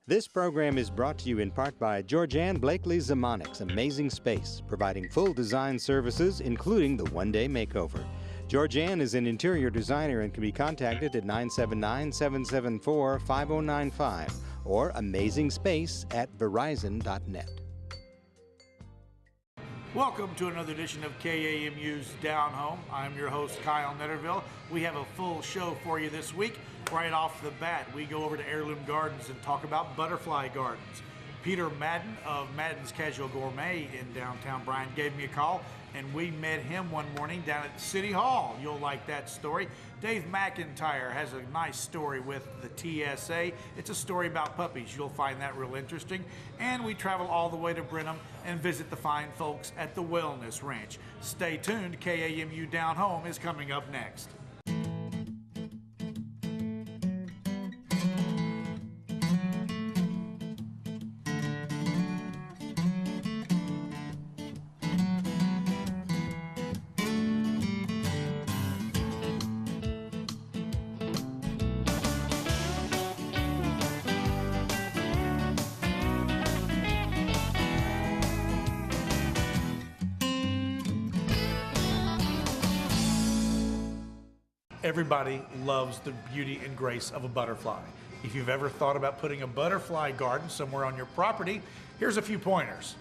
This program is brought to you in part by Georgianne Blakely Zamonic's Amazing Space, providing full design services, including the one-day makeover. Georgianne is an interior designer and can be contacted at 979-774-5095 or amazingspace@verizon.net. Welcome to another edition of KAMU's Down Home. I'm your host, Kyle Netterville. We have a full show for you this week. Right off the bat, we go over to Heirloom Gardens and talk about butterfly gardens. Peter Madden of Madden's Casual Gourmet in downtown Bryan gave me a call, and we met him one morning down at City Hall. You'll like that story. Dave McIntyre has a nice story with the TSA. It's a story about puppies. You'll find that real interesting. And we travel all the way to Brenham and visit the fine folks at the Wellness Ranch. Stay tuned. KAMU Down Home is coming up next. Everybody loves the beauty and grace of a butterfly. If you've ever thought about putting a butterfly garden somewhere on your property, here's a few pointers.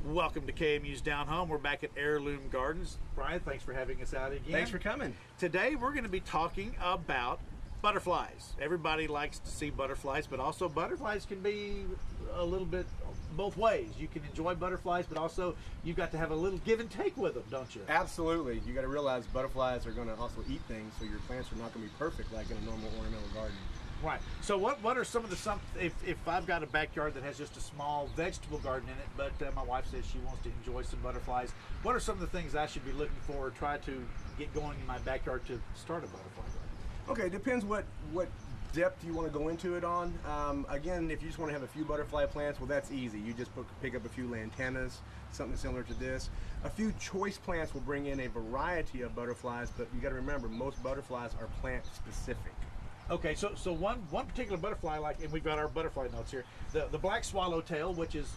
Welcome to KMU's Down Home. We're back at Heirloom Gardens. Brian, thanks for having us out again. Thanks for coming. Today we're going to be talking about butterflies. Everybody likes to see butterflies, but also butterflies can be a little bit both ways. You can enjoy butterflies, but also you've got to have a little give and take with them, don't you? Absolutely. You got to realize butterflies are going to also eat things, so your plants are not going to be perfect like in a normal ornamental garden. Right. So what are some of the if I've got a backyard that has just a small vegetable garden in it, but my wife says she wants to enjoy some butterflies, what are some of the things I should be looking for or try to get going in my backyard to start a butterfly garden? Okay, depends what depth you want to go into it on. Again, if you just want to have a few butterfly plants, well, that's easy. You just pick up a few lantanas, something similar to this. A few choice plants will bring in a variety of butterflies, but you got to remember, most butterflies are plant specific. Okay, so one particular butterfly, and we've got our butterfly notes here, the black swallowtail, which is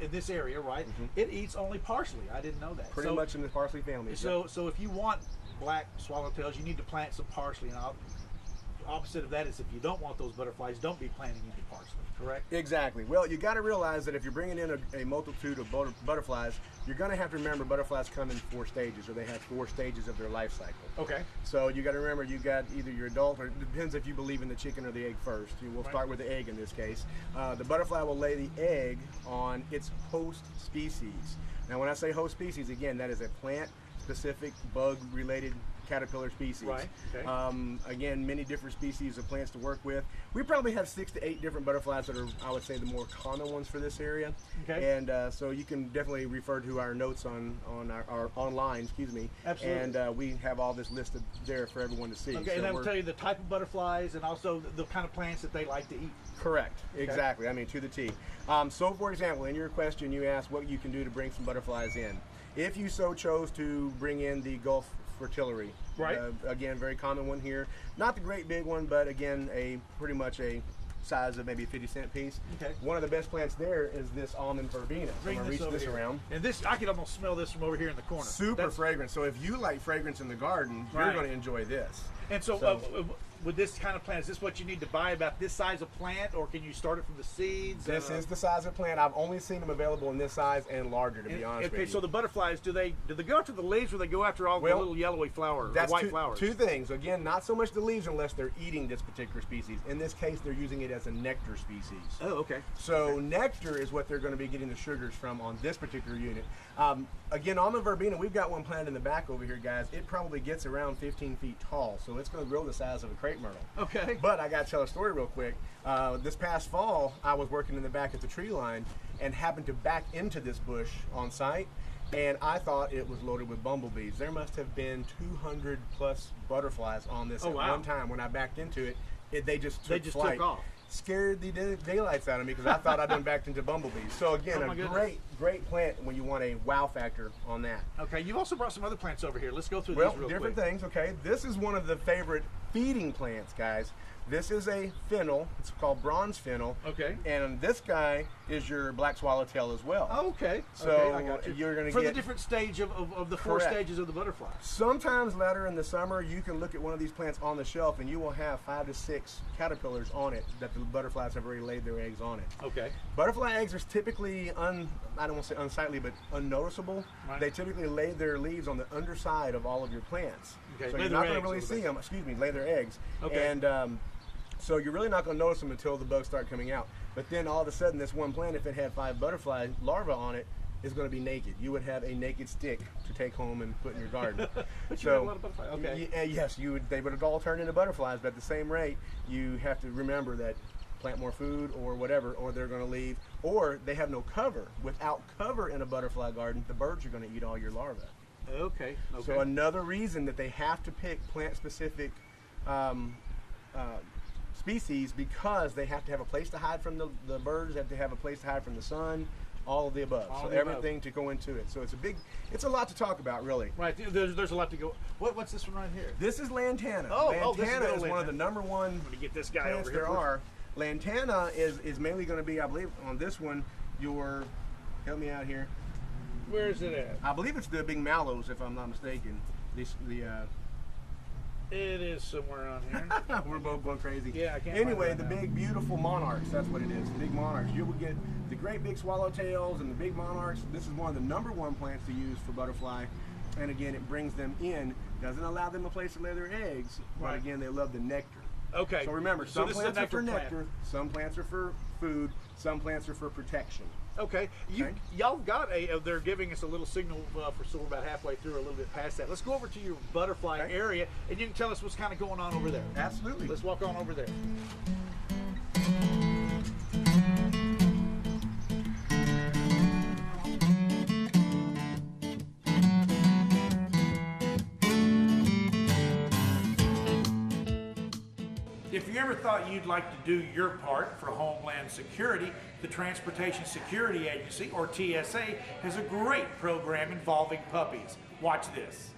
in this area, right? Mm-hmm. It eats only parsley. I didn't know that. Pretty much in the parsley family. So if you want black swallowtails, you need to plant some parsley. And opposite of that is if you don't want those butterflies, don't be planting any parsley, correct? Exactly. Well, you got to realize that if you're bringing in a multitude of butterflies, you're going to have to remember butterflies come in 4 stages, or they have 4 stages of their life cycle. Okay. So you got to remember you got either your adult, or it depends if you believe in the chicken or the egg first. We'll start with the egg in this case. The butterfly will lay the egg on its host species. Now, when I say host species, again, that is a plant-specific, bug-related caterpillar species. Right. Okay. Again, many different species of plants to work with. We probably have 6 to 8 different butterflies that are, I would say, the more common ones for this area. Okay. And so you can definitely refer to our notes on our online, excuse me. Absolutely. And we have all this listed there for everyone to see. Okay, so and that will tell you the type of butterflies and also the kind of plants that they like to eat. Correct. Okay. Exactly. I mean, to the T. So, for example, in your question, you asked what you can do to bring some butterflies in. If you so chose to bring in the Gulf fritillary, right? Again, very common one here. Not the great big one, but again, pretty much a size of maybe a 50-cent piece. Okay. One of the best plants there is this almond verbena. Bring I'm gonna reach this around. And this, I can almost smell this from over here in the corner. Super fragrant. So if you like fragrance in the garden, right, you're going to enjoy this. And so with this kind of plant, is this what you need to buy, about this size of plant, or can you start it from the seeds? This is the size of plant. I've only seen them available in this size and larger, to be honest with you. Okay, so the butterflies, do they go after the leaves, or they go after all the little yellowy flowers, or white flowers? 2 things. Again, not so much the leaves unless they're eating this particular species. In this case, they're using it as a nectar species. Oh, okay. So nectar is what they're going to be getting the sugars from on this particular unit. Again, almond verbena, we've got one planted in the back over here, guys. It probably gets around 15 feet tall, so it's going to grow the size of a crepe myrtle. Okay. But I got to tell a story real quick. This past fall, I was working in the back at the tree line and happened to back into this bush on site, and I thought it was loaded with bumblebees. There must have been 200 plus butterflies on this at one time. When I backed into it, they just took off. Scared the daylights out of me because I thought I'd done backed into bumblebees. So again, a great plant when you want a wow factor on that. Okay, you've also brought some other plants over here. Let's go through these real quick. Different things, okay. This is one of the favorite feeding plants, guys. This is a fennel. It's called bronze fennel. Okay. And this guy is your black swallowtail as well. Oh, okay. So okay, I got you. You're going to for get the different stage of the four Correct. stages of the butterfly. Sometimes later in the summer, you can look at one of these plants on the shelf, and you will have 5 to 6 caterpillars on it that the butterflies have already laid their eggs on it. Okay. Butterfly eggs are typically I don't want to say unsightly, but unnoticeable. Right. They typically lay their leaves on the underside of all of your plants. Okay. So Lay you're their not going eggs to really on the see base. them. Excuse me, lay their eggs. Okay. And so you're really not going to notice them until the bugs start coming out. But then all of a sudden, this one plant, if it had 5 butterfly larvae on it, is going to be naked. You would have a naked stick to take home and put in your garden. But you have a lot of butterflies. Okay. Yes, they would all turn into butterflies, but at the same rate, you have to remember that plant more food or whatever, or they're going to leave, or they have no cover. Without cover in a butterfly garden, the birds are going to eat all your larvae. Okay. Okay. So another reason that they have to pick plant-specific species, because they have to have a place to hide from the birds, they have to have a place to hide from the sun, all of the above. All so the above. everything to go into it. So it's a lot to talk about, really. Right. There's a lot to go. What's this one right here? This is lantana. Oh, this is lantana little is one of the number one I'm gonna get this guy plants over here. there are. Lantana is mainly going to be, I believe, on this one, help me out here. Where is it at? I believe it's the big mallows, if I'm not mistaken. It is somewhere on here. We're both going crazy. Yeah, I can't Anyway, find the it now. big, beautiful monarchs, that's what it is, the big monarchs. You will get the great big swallowtails and the big monarchs. This is one of the number one plants to use for butterfly. And again, it brings them in, doesn't allow them a place to lay their eggs, but Right. again, they love the nectar. Okay. So remember, some this is a plants are for plant. nectar, some plants are for food, some plants are for protection. Okay. Okay. Y'all got they're giving us a little signal so we're about halfway through, or a little bit past that. Let's go over to your butterfly Okay. area, and you can tell us what's kind of going on over there. Absolutely. Let's walk on over there. If you ever thought you'd like to do your part for Homeland Security, the Transportation Security Agency, or TSA, has a great program involving puppies. Watch this.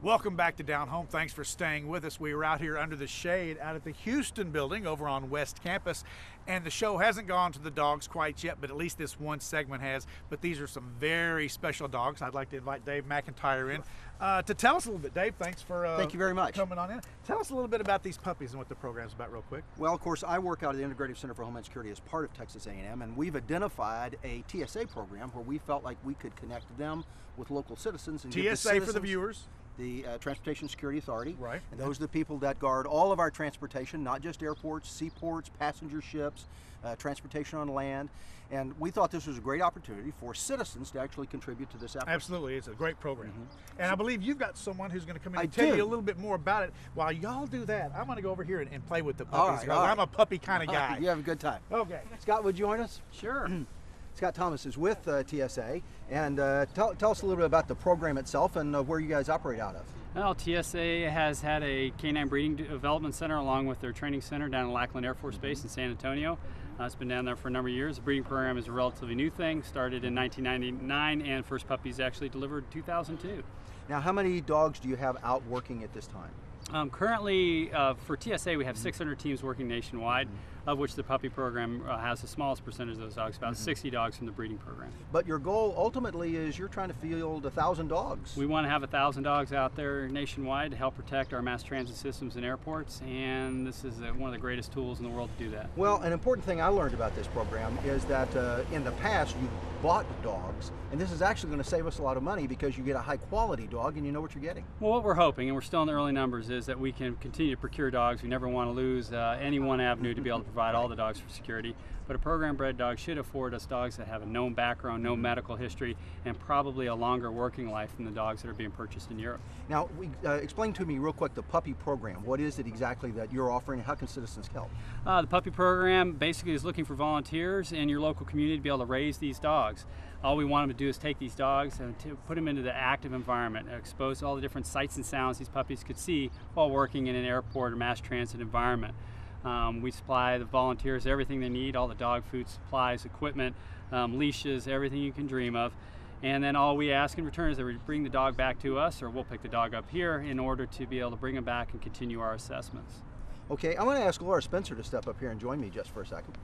Welcome back to Down Home. Thanks for staying with us. We were out here under the shade out at the Houston building over on West Campus, and the show hasn't gone to the dogs quite yet, but at least this one segment has. But these are some very special dogs. I'd like to invite Dave McIntyre in to tell us a little bit. Dave, thanks for Thank you very much. coming on in. Tell us a little bit about these puppies and what the program's about real quick. Well, of course, I work out at the Integrative Center for Homeland Security as part of Texas A&M, and we've identified a TSA program where we felt like we could connect them with local citizens. And give the TSA for the citizens viewers. The Transportation Security Authority. Right. And those are the people that guard all of our transportation, not just airports, seaports, passenger ships, transportation on land. And we thought this was a great opportunity for citizens to actually contribute to this effort. Absolutely, it's a great program. And I believe you've got someone who's going to come in I and tell do. you a little bit more about it. While y'all do that, I'm going to go over here and play with the All puppies. right, because all right. I'm a puppy kind of guy. You have a good time. Okay. Scott, would you join us? Sure. Scott Thomas is with TSA, and tell us a little bit about the program itself and where you guys operate out of. Well, TSA has had a canine breeding development center along with their training center down at Lackland Air Force Base in San Antonio. It's been down there for a number of years. The breeding program is a relatively new thing, started in 1999, and first puppies actually delivered in 2002. Now, how many dogs do you have out working at this time? Currently, for TSA, we have 600 teams working nationwide, of which the puppy program has the smallest percentage of those dogs, about 60 dogs from the breeding program. But your goal ultimately is you're trying to field 1,000 dogs. We want to have 1,000 dogs out there nationwide to help protect our mass transit systems and airports, and this is one of the greatest tools in the world to do that. Well, an important thing I learned about this program is that in the past you bought dogs, and this is actually going to save us a lot of money because you get a high quality dog and you know what you're getting. Well, what we're hoping, and we're still in the early numbers, is that we can continue to procure dogs. We never want to lose any one avenue to be able to provide all the dogs for security. But a program-bred dog should afford us dogs that have a known background, known medical history, and probably a longer working life than the dogs that are being purchased in Europe. Now, explain to me real quick the puppy program. What is it exactly that you're offering, and how can citizens help? The puppy program basically is looking for volunteers in your local community to be able to raise these dogs. All we want them to do is take these dogs and to put them into the active environment, expose all the different sights and sounds these puppies could see while working in an airport or mass transit environment. We supply the volunteers everything they need, all the dog food, supplies, equipment, leashes, everything you can dream of. And then all we ask in return is that we bring the dog back to us, or we'll pick the dog up here in order to be able to bring them back and continue our assessments. Okay, I'm going to ask Laura Spencer to step up here and join me just for a second.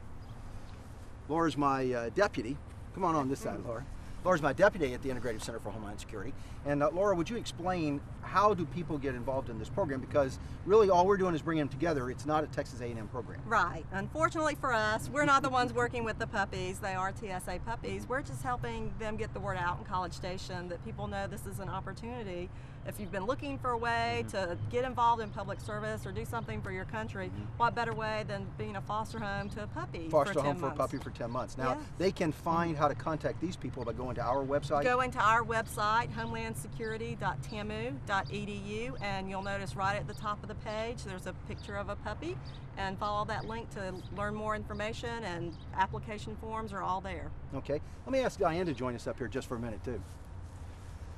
Laura's my deputy. Come on this side, Laura. Laura's my deputy at the Integrative Center for Homeland Security. And Laura, would you explain how do people get involved in this program? Because really all we're doing is bringing them together. It's not a Texas A&M program. Right. Unfortunately for us, we're not the ones working with the puppies. They are TSA puppies. We're just helping them get the word out in College Station that people know this is an opportunity. If you've been looking for a way to get involved in public service or do something for your country, what better way than being a foster home to a puppy Foster for 10 home for a months. puppy for 10 months. Now, Yeah. they can find how to contact these people by going to our website. Go into our website, homelandsecurity.tamu.edu, and you'll notice right at the top of the page there's a picture of a puppy, and follow that link to learn more information, and application forms are all there. Okay, let me ask Diane to join us up here just for a minute too.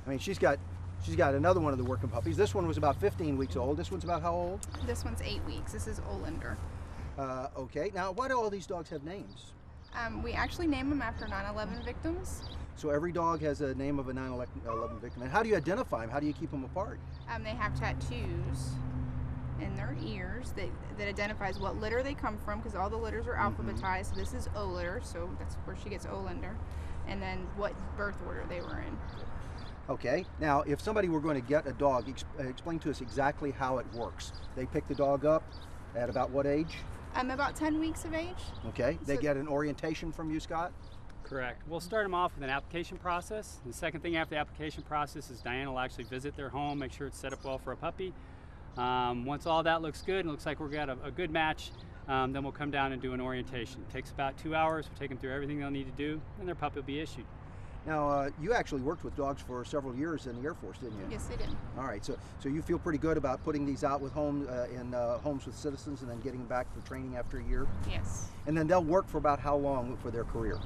I mean, she's got another one of the working puppies. This one was about 15 weeks old. This one's about how old? This one's 8 weeks. This is Olander. Okay, now why do all these dogs have names? We actually name them after 9/11 victims. So every dog has a name of a 9/11 victim. And how do you identify them? How do you keep them apart? They have tattoos in their ears that identifies what litter they come from, because all the litters are alphabetized. So this is O litter, so that's where she gets Olander. And then what birth order they were in. Okay, now if somebody were going to get a dog, explain to us exactly how it works. They pick the dog up at about what age? About 10 weeks of age. Okay, they So- get an orientation from you, Scott? Correct. We'll start them off with an application process. The second thing after the application process is Diane will actually visit their home, make sure it's set up well for a puppy. Once all that looks good and looks like we've got a good match, then we'll come down and do an orientation. It takes about 2 hours. We'll take them through everything they'll need to do, and their puppy will be issued. Now, you actually worked with dogs for several years in the Air Force, didn't you? Yes, they did. All right, so you feel pretty good about putting these out with homes with citizens and then getting them back for training after a year? Yes. And then they'll work for about how long for their career?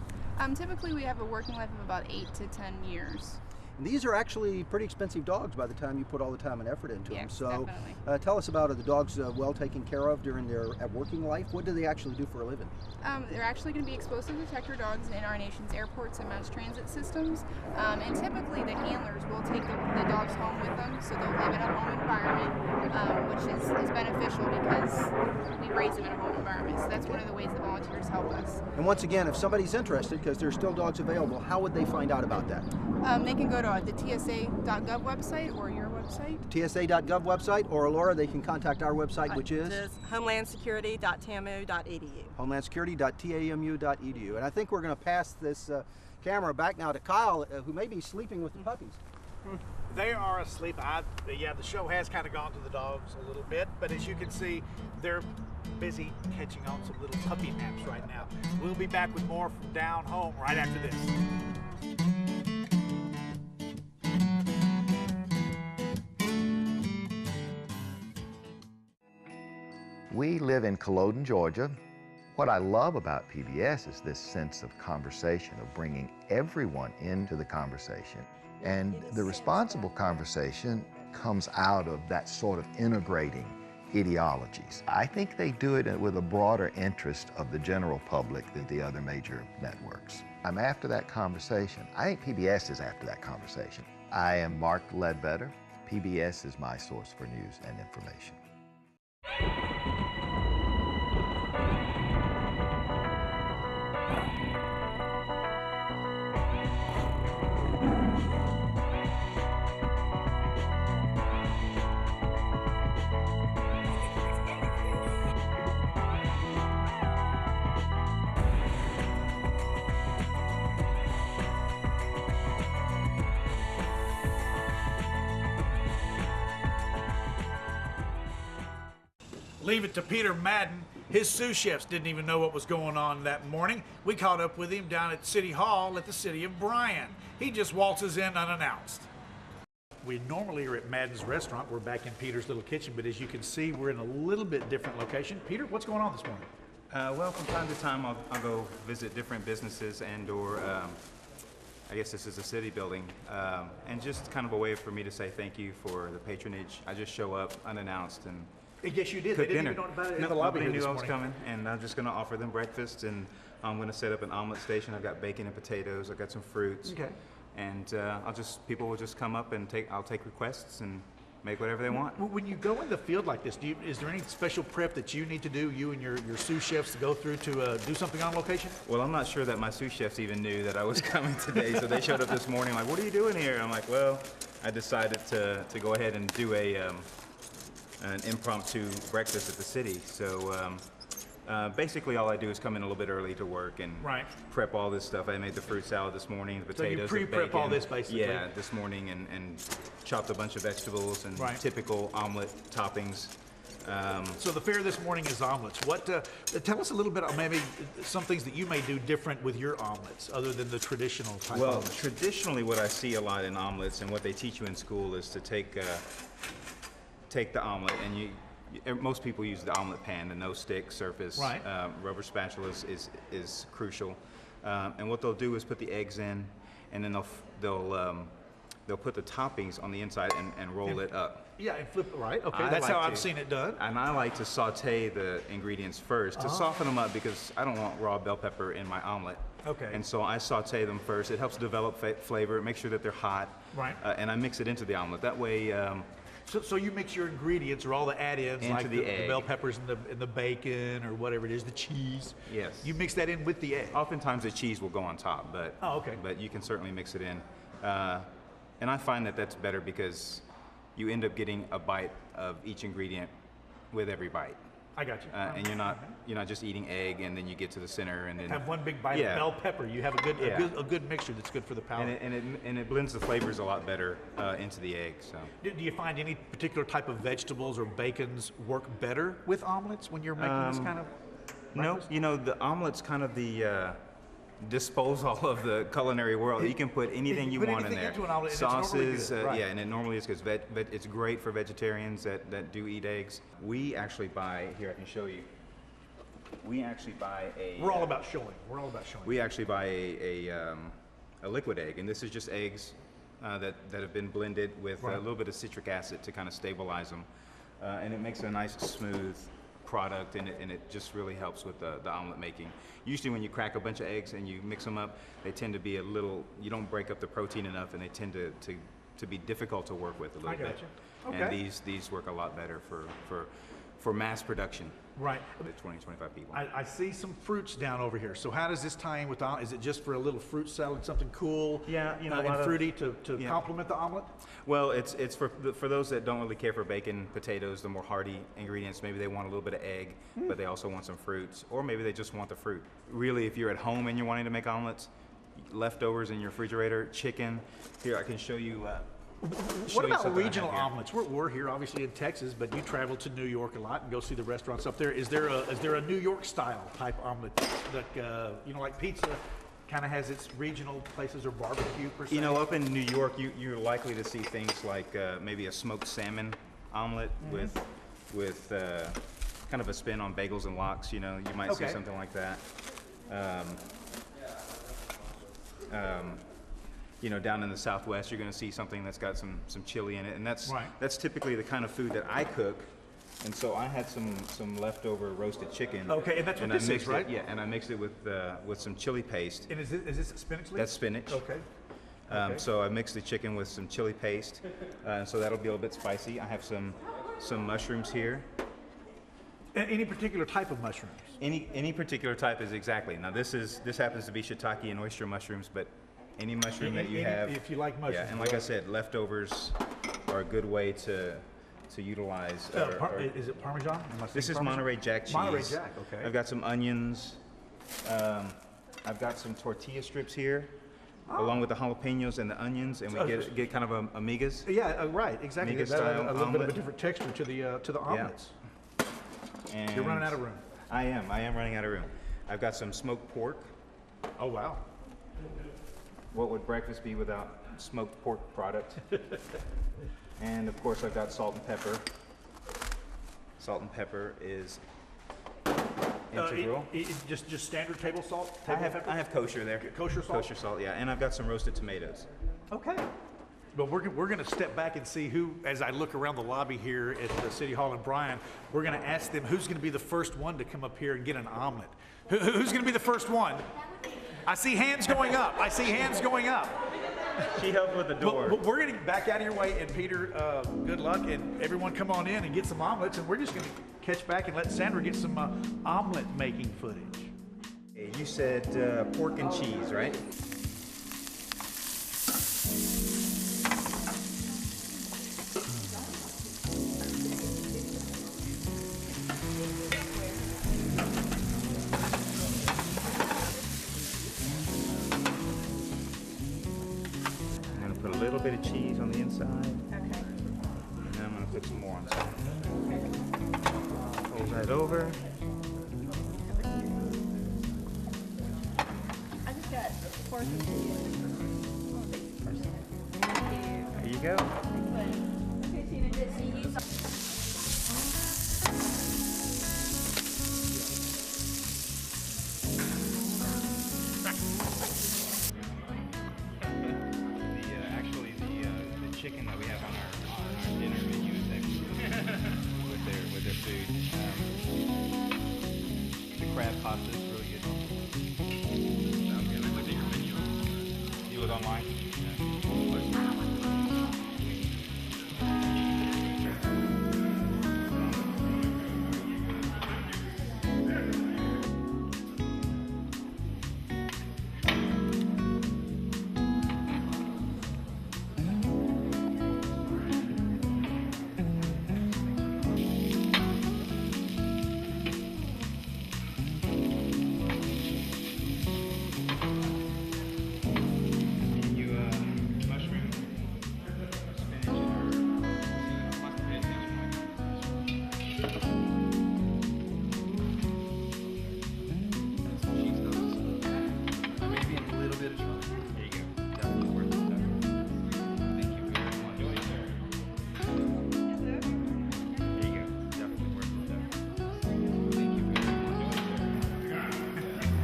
Typically we have a working life of about 8 to 10 years. And these are actually pretty expensive dogs by the time you put all the time and effort into them. Yes, So definitely. tell us about the dogs well taken care of during their working life. What do they actually do for a living? They're actually going to be explosive detector dogs in our nation's airports and mass transit systems. And typically the handlers will take the dogs home with them, so they'll live in a home environment, which is beneficial because we raise them in a home environment. So that's one of the ways the volunteers help us. And once again, if somebody's interested, because there's still dogs available, how would they find out about that? They can go to the TSA.gov website or your website. TSA.gov website, or Laura, they can contact our website, which is? homelandsecurity.tamu.edu. homelandsecurity.tamu.edu. And I think we're going to pass this camera back now to Kyle, who may be sleeping with the puppies. They are asleep. Yeah, the show has kind of gone to the dogs a little bit, but as you can see, they're busy catching on some little puppy naps right now. We'll be back with more from Down Home right after this. We live in Culloden, Georgia. What I love about PBS is this sense of conversation, of bringing everyone into the conversation. And the responsible conversation comes out of that sort of integrating ideologies. I think they do it with a broader interest of the general public than the other major networks. I'm after that conversation. I think PBS is after that conversation. I am Mark Ledbetter. PBS is my source for news and information. Leave it to Peter Madden. His sous chefs didn't even know what was going on that morning. We caught up with him down at City Hall at the city of Bryan. He just waltzes in unannounced. We normally are at Madden's restaurant. We're back in Peter's little kitchen, but as you can see, we're in a little bit different location. Peter, what's going on this morning? Well, from time to time, I'll go visit different businesses and/or I guess this is a city building, and just kind of a way for me to say thank you for the patronage. I just show up unannounced and Yes, you did. cook They didn't dinner. even know about it in No, the lobby nobody here knew this I was morning. coming, and I'm just going to offer them breakfast, and I'm going to set up an omelet station. I've got bacon and potatoes. I've got some fruits. Okay. And people will just come up and I'll take requests and make whatever they want. When you go in the field like this, is there any special prep that you need to do, you and your sous chefs, to go through to do something on location? Well, I'm not sure that my sous chefs even knew that I was coming today, so they showed up this morning like, what are you doing here? I'm like, well, I decided to go ahead and do an impromptu breakfast at the city. So basically all I do is come in a little bit early to work and prep all this stuff. I made the fruit salad this morning, the potatoes, so you pre-prep all this basically? Yeah, this morning, and chopped a bunch of vegetables and typical omelet toppings. So the fare this morning is omelets. What? Tell us a little bit about maybe some things that you may do different with your omelets, other than the traditional type. Well, omelets. traditionally, what I see a lot in omelets, and what they teach you in school, is to take the omelet, and most people use the omelet pan, the no-stick surface. Rubber spatula is crucial. And what they'll do is put the eggs in, and then they'll put the toppings on the inside and roll it up. Yeah, and flip it, right. Okay, that's how I've seen it done. And I like to saute the ingredients first to soften them up, because I don't want raw bell pepper in my omelet. Okay. And so I saute them first. It helps develop flavor, make sure that they're hot. Right. And I mix it into the omelet. That way. So you mix your ingredients or all the add-ins, into like the the bell peppers and the bacon or whatever it is, the cheese. Yes. You mix that in with the egg. Oftentimes the cheese will go on top, but but you can certainly mix it in. And I find that that's better, because you end up getting a bite of each ingredient with every bite. I got you. And you're not just eating egg and then you get to the center and then have one big bite of bell pepper. You have a good mixture that's good for the palate. And it blends the flavors a lot better into the egg. So. Do you find any particular type of vegetables or bacons work better with omelets when you're making this kind of breakfast? No, the omelet's kind of the disposal of the culinary world. You can put anything you want in there. Into an omelet, sauces, and it's and it normally is good. It's great for vegetarians that do eat eggs. We actually buy, here I can show you. We actually buy a. We're all about showing. We actually buy a liquid egg, and this is just eggs that have been blended with a little bit of citric acid to kind of stabilize them, and it makes a nice smooth product, and it just really helps with the omelet making. Usually when you crack a bunch of eggs and you mix them up, they tend to be a little, you don't break up the protein enough, and they tend to be difficult to work with a little bit. Okay. And these work a lot better for mass production. Right. With 20, 25 people. I see some fruits down over here. So how does this tie in with the omelet? Is it just for a little fruit salad, something cool and fruity to complement the omelet? Well, it's for those that don't really care for bacon, potatoes, the more hearty ingredients. Maybe they want a little bit of egg, but they also want some fruits, or maybe they just want the fruit. Really, if you're at home and you're wanting to make omelets, leftovers in your refrigerator, chicken. Here, I can show you. What about regional omelets? We're here obviously in Texas, but you travel to New York a lot and go see the restaurants up there. Is there a New York style type omelet that like pizza kind of has its regional places, or barbecue per se? Up in New York, you're likely to see things like maybe a smoked salmon omelet with kind of a spin on bagels and lox. You might see something like that. Down in the Southwest, you're going to see something that's got some chili in it, and that's typically the kind of food that I cook. And so I had some leftover roasted chicken. Okay, and that's what this is, right? Yeah, and I mixed it with some chili paste. And is this spinach leaf? That's spinach. Okay. So I mixed the chicken with some chili paste, so that'll be a little bit spicy. I have some mushrooms here. Any particular type of mushrooms? Any particular type is exactly. Now this happens to be shiitake and oyster mushrooms, but any mushroom that you have. If you like mushrooms. Yeah, and like I said, leftovers are a good way to utilize. Is it Parmesan? This is Monterey Jack cheese. Monterey Jack, okay. I've got some onions. I've got some tortilla strips here, along with the jalapenos and the onions, and we get kind of amigas. Yeah, right, exactly. Amiga style a little bit of a omelet. different texture to the omelets. And you're running out of room. I am running out of room. I've got some smoked pork. Oh wow. What would breakfast be without smoked pork product? And of course I've got salt and pepper. Salt and pepper is integral. Just standard table salt? I have kosher there. Kosher salt? Kosher salt, yeah. And I've got some roasted tomatoes. Okay. But we're going to step back and see who, as I look around the lobby here at the City Hall in Bryan, we're going to ask them who's going to be the first one to come up here and get an omelet. Who's going to be the first one? I see hands going up. I see hands going up. She helped with the door. But we're going to back out of your way, and Peter, good luck, and everyone come on in and get some omelets, and we're just going to catch back and let Sandra get some omelet making footage. Hey, you said pork and cheese, right? A little bit of cheese on the inside. Okay. And then I'm going to put some more on top. Fold that over. I just got pork and cheese. There you go. Okay, Tina, did she use Chicken that we have on our dinner menu is excellent with their food. The crab pasta is really good. Sounds good. I looked at your menu. You look online?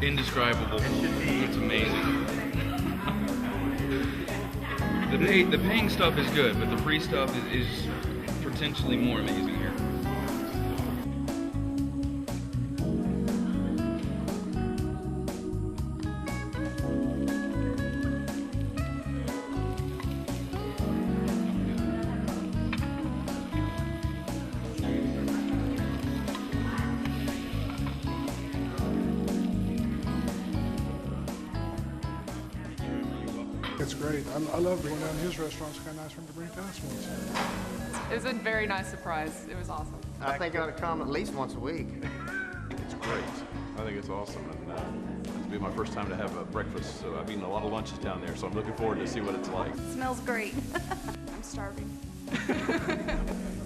Indescribable. It's amazing. The paying stuff is good, but the free stuff is potentially more amazing here. It's great. I love going down to his restaurant. It's kind of nice for him to bring to us once. It was a very nice surprise. It was awesome. I think I ought to come at least once a week. It's great. I think it's awesome, and it'll be my first time to have a breakfast. So I've eaten a lot of lunches down there, so I'm looking forward to see what it's like. It smells great. I'm starving.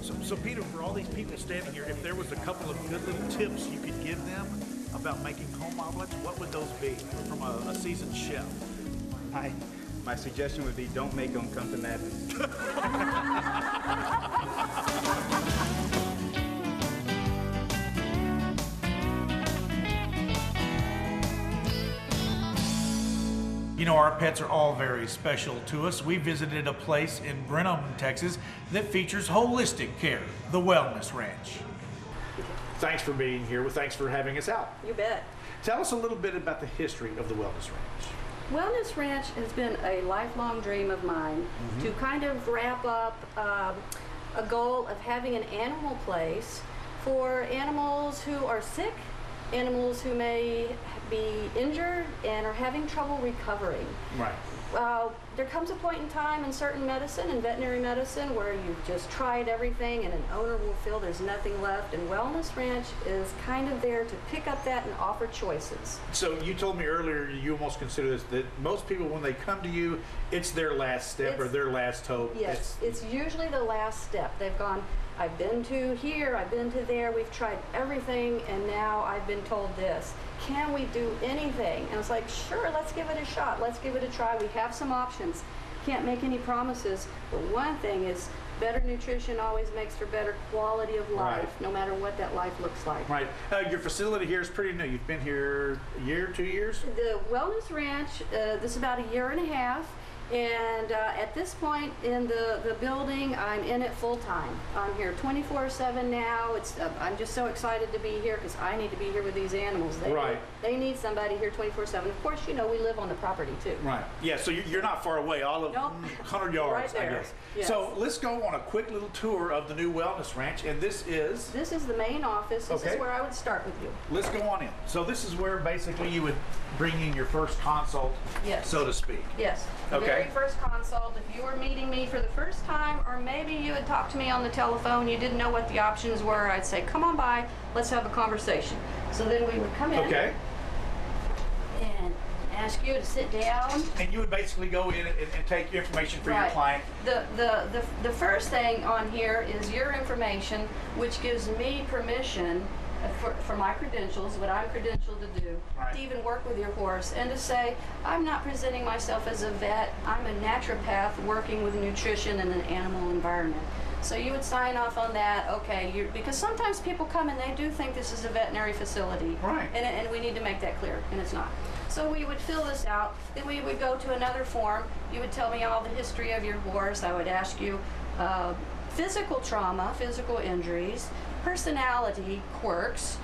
So Peter, for all these people standing here, if there was a couple of good little tips you could give them about making home omelets, what would those be from a seasoned chef? My suggestion would be don't make them come to Madden. You know, our pets are all very special to us. We visited a place in Brenham, Texas that features holistic care, the Wellness Ranch. Thanks for being here. Well, thanks for having us out. You bet. Tell us a little bit about the history of the Wellness Ranch. Wellness Ranch has been a lifelong dream of mine to kind of wrap up a goal of having an animal place for animals who are sick, animals who may be injured and are having trouble recovering. Right. There comes a point in time in certain medicine, in veterinary medicine, where you've just tried everything and an owner will feel there's nothing left, and Wellness Ranch is kind of there to pick up that and offer choices. So you told me earlier, you almost consider this, that most people when they come to you, it's their last step or their last hope. Yes, it's usually the last step. They've gone, I've been to here, I've been to there, we've tried everything, and now I've been told this. Can we do anything? And it's like, sure, let's give it a shot. Let's give it a try. We have some options. Can't make any promises, but one thing is better nutrition always makes for better quality of life, no matter what that life looks like. Right. Your facility here is pretty new. You've been here a year, 2 years? The Wellness Ranch, this is about a year and a half, And at this point in the building, I'm in it full time. I'm here 24/7 now. I'm just so excited to be here because I need to be here with these animals. They need somebody here 24/7. Of course, you know, we live on the property too. Right. Yeah, so you're not far away, all of 100 yards, right there. I guess. Yes. So let's go on a quick little tour of the new wellness ranch, and this is? This is the main office. This is where I would start with you. Let's go on in. So this is where basically you would bring in your first consult, so to speak. Yes. Okay. Very first consult. If you were meeting me for the first time, or maybe you had talked to me on the telephone, you didn't know what the options were, I'd say, come on by, let's have a conversation. So then we would come in and ask you to sit down. And you would basically go in and take information for your client. The first thing on here is your information, which gives me permission for my credentials, what I'm credentialed to do, to even work with your horse, and to say, I'm not presenting myself as a vet, I'm a naturopath working with nutrition in an animal environment. So you would sign off on that, okay, because sometimes people come and they do think this is a veterinary facility, and we need to make that clear, and it's not. So we would fill this out, then we would go to another form, you would tell me all the history of your horse, I would ask you physical trauma, physical injuries, personality quirks,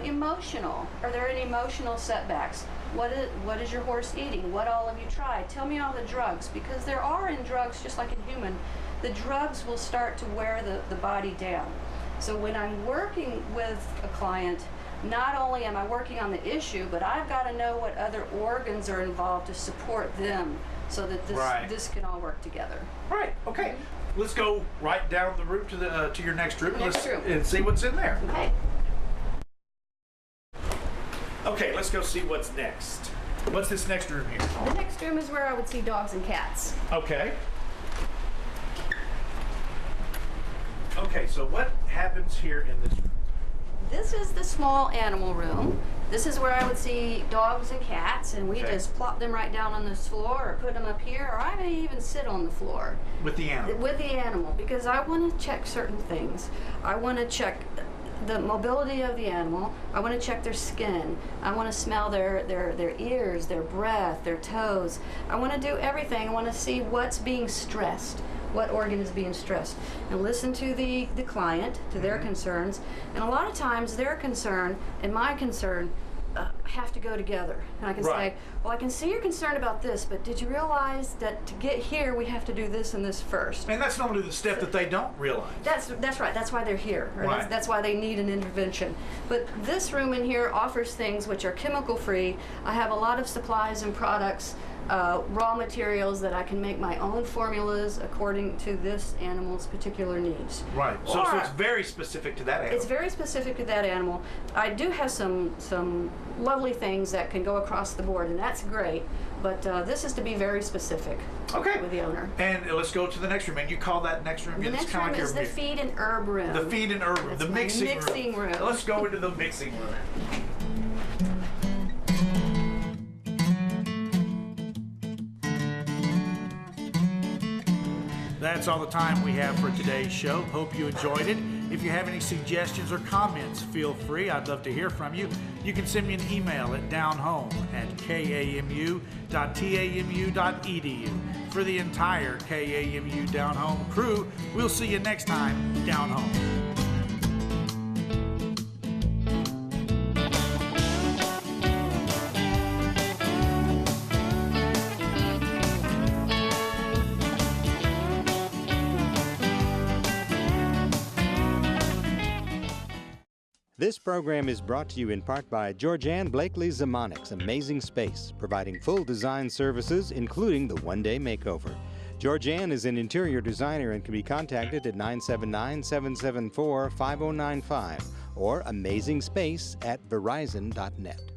emotional. Are there any emotional setbacks? What is your horse eating? What all have you tried? Tell me all the drugs, because there are in drugs, just like in human, the drugs will start to wear the body down. So when I'm working with a client, not only am I working on the issue, but I've got to know what other organs are involved to support them so that this can all work together. Right, okay. Let's go right down the route to your next room, room. And see what's in there. Okay. Okay, let's go see what's next. What's this next room here? The next room is where I would see dogs and cats. Okay. Okay, so what happens here in this room? This is the small animal room. This is where I would see dogs and cats, and we just plop them right down on this floor, or put them up here, or I may even sit on the floor. With the animal? With the animal, because I want to check certain things. I want to check the mobility of the animal. I want to check their skin. I want to smell their ears, their breath, their toes. I want to do everything. I want to see what's being stressed. What organ is being stressed, and listen to the client, to their concerns, and a lot of times their concern and my concern have to go together. And I can say, well, I can see you're concerned about this, but did you realize that to get here we have to do this and this first? And that's normally the step that they don't realize. That's right. That's why they're here. Or that's why they need an intervention. But this room in here offers things which are chemical free. I have a lot of supplies and products, raw materials that I can make my own formulas according to this animal's particular needs. Right. So it's very specific to that animal. It's very specific to that animal. I do have some lovely things that can go across the board, and that's great. But this is to be very specific with the owner. And let's go to the next room. And you call that next room? The next room is the feed and herb room. The feed and herb room. It's the mixing room. Let's go into the mixing room. That's all the time we have for today's show. Hope you enjoyed it. If you have any suggestions or comments, feel free. I'd love to hear from you. You can send me an email at downhome@kamu.tamu.edu. For the entire KAMU Down Home crew, we'll see you next time down home. This program is brought to you in part by Georgianne Blakely Zamonic's Amazing Space, providing full design services, including the one-day makeover. Georgianne is an interior designer and can be contacted at 979-774-5095 or amazingspace@verizon.net.